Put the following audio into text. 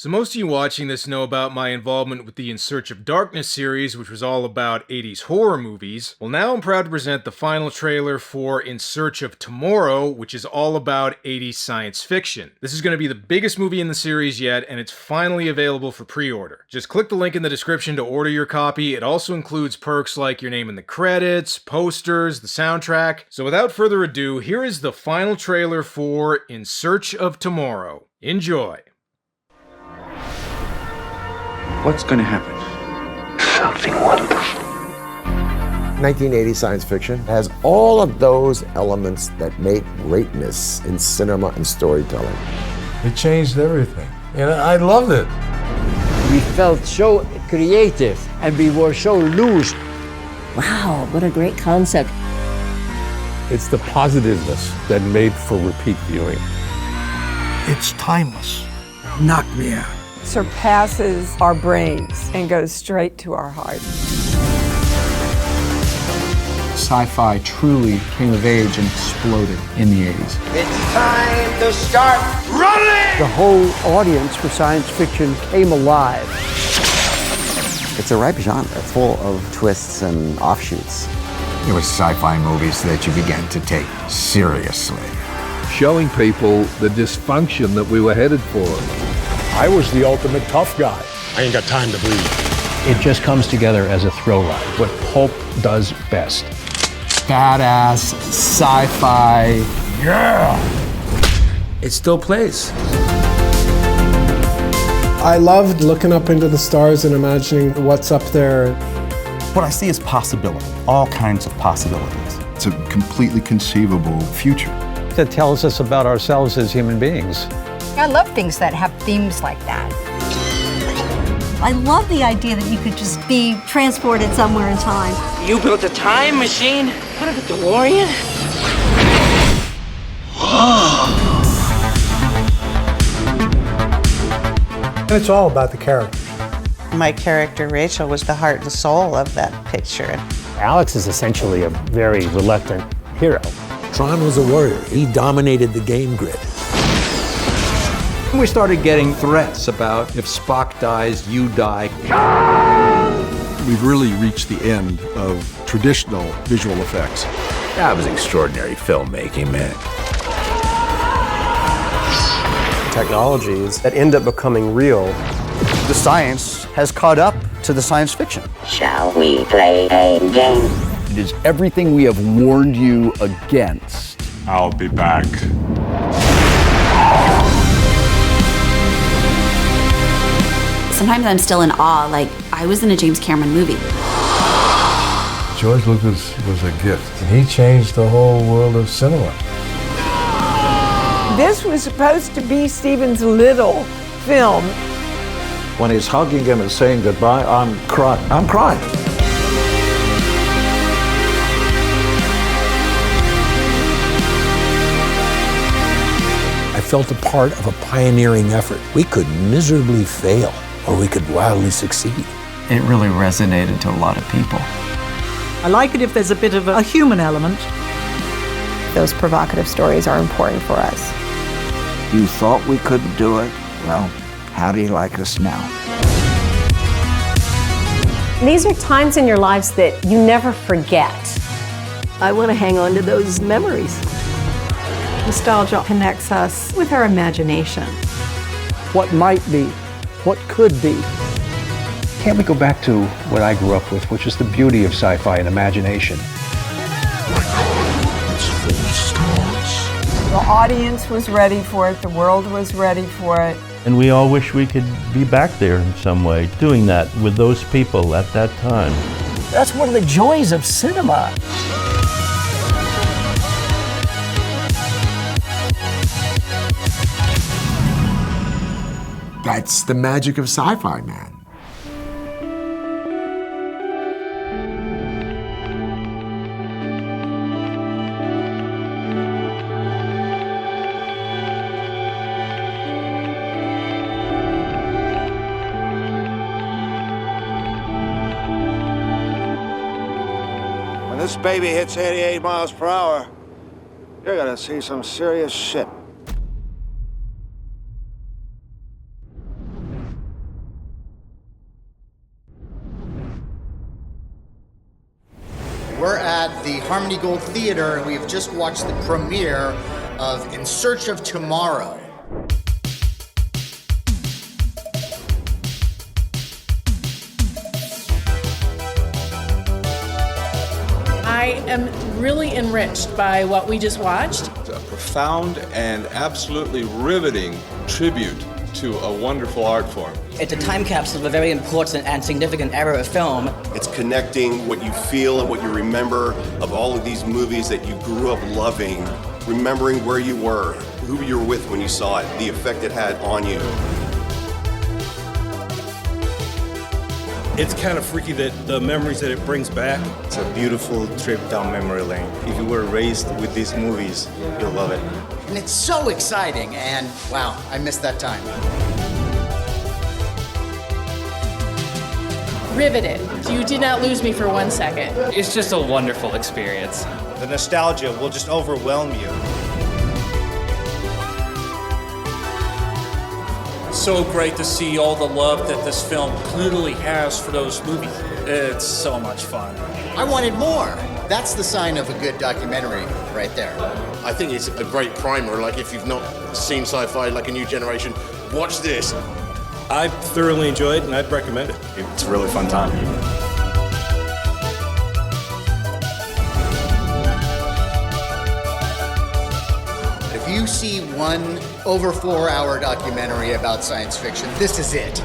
So most of you watching this know about my involvement with the In Search of Darkness series, which was all about 80s horror movies. Well, now I'm proud to present the final trailer for In Search of Tomorrow, which is all about 80s science fiction. This is going to be the biggest movie in the series yet, and it's finally available for pre-order. Just click the link in the description to order your copy. It also includes perks like your name in the credits, posters, the soundtrack. So without further ado, here is the final trailer for In Search of Tomorrow. Enjoy! What's gonna happen? Something wonderful. 1980 science fiction has all of those elements that make greatness in cinema and storytelling. It changed everything, and I loved it. We felt so creative, and we were so loose. Wow, what a great concept. It's the positiveness that made for repeat viewing. It's timeless. Knock me out. Surpasses our brains and goes straight to our hearts. Sci-fi truly came of age and exploded in the 80s. It's time to start running! The whole audience for science fiction came alive. It's a ripe genre, full of twists and offshoots. It was sci-fi movies that you began to take seriously. Showing people the dysfunction that we were headed for. I was the ultimate tough guy. I ain't got time to bleed. It just comes together as a thrill ride, what pulp does best. Badass, sci-fi. Yeah! It still plays. I loved looking up into the stars and imagining what's up there. What I see is possibility, all kinds of possibilities. It's a completely conceivable future. That tells us about ourselves as human beings. I love things that have themes like that. I love the idea that you could just be transported somewhere in time. You built a time machine? What, a DeLorean? And it's all about the character. My character, Rachel, was the heart and soul of that picture. Alex is essentially a very reluctant hero. Tron was a warrior. He dominated the game grid. We started getting threats about if Spock dies, you die. We've really reached the end of traditional visual effects. That was extraordinary filmmaking, man. Technologies that end up becoming real. The science has caught up to the science fiction. Shall we play a game? It is everything we have warned you against. I'll be back. Sometimes I'm still in awe, like I was in a James Cameron movie. George Lucas was a gift. He changed the whole world of cinema. This was supposed to be Steven's little film. When he's hugging him and saying goodbye, I'm crying. I'm crying. I felt a part of a pioneering effort. We could miserably fail, or we could wildly succeed. It really resonated to a lot of people. I like it if there's a bit of a human element. Those provocative stories are important for us. You thought we couldn't do it? Well, how do you like us now? These are times in your lives that you never forget. I want to hang on to those memories. Nostalgia connects us with our imagination. What might be, what could be. Can't we go back to what I grew up with, which is the beauty of sci-fi and imagination? It's full of stars. The audience was ready for it, the world was ready for it. And we all wish we could be back there in some way, doing that with those people at that time. That's one of the joys of cinema. That's the magic of sci-fi, man. When this baby hits 88 miles per hour, you're gonna see some serious shit. the Harmony Gold Theater, and we have just watched the premiere of In Search of Tomorrow. I am really enriched by what we just watched. A profound and absolutely riveting tribute to a wonderful art form. It's a time capsule of a very important and significant era of film. It's connecting what you feel and what you remember of all of these movies that you grew up loving, remembering where you were, who you were with when you saw it, the effect it had on you. It's kind of freaky that the memories that it brings back. It's a beautiful trip down memory lane. If you were raised with these movies, you'll love it. And it's so exciting, and wow, I missed that time. Riveted. You did not lose me for 1 second. It's just a wonderful experience. The nostalgia will just overwhelm you. So great to see all the love that this film clearly has for those movies. It's so much fun. I wanted more. That's the sign of a good documentary right there. I think it's a great primer. Like, if you've not seen sci-fi like a new generation, watch this. I thoroughly enjoyed it, and I'd recommend it. It's a really fun time. If you see one over 4-hour documentary about science fiction, this is it.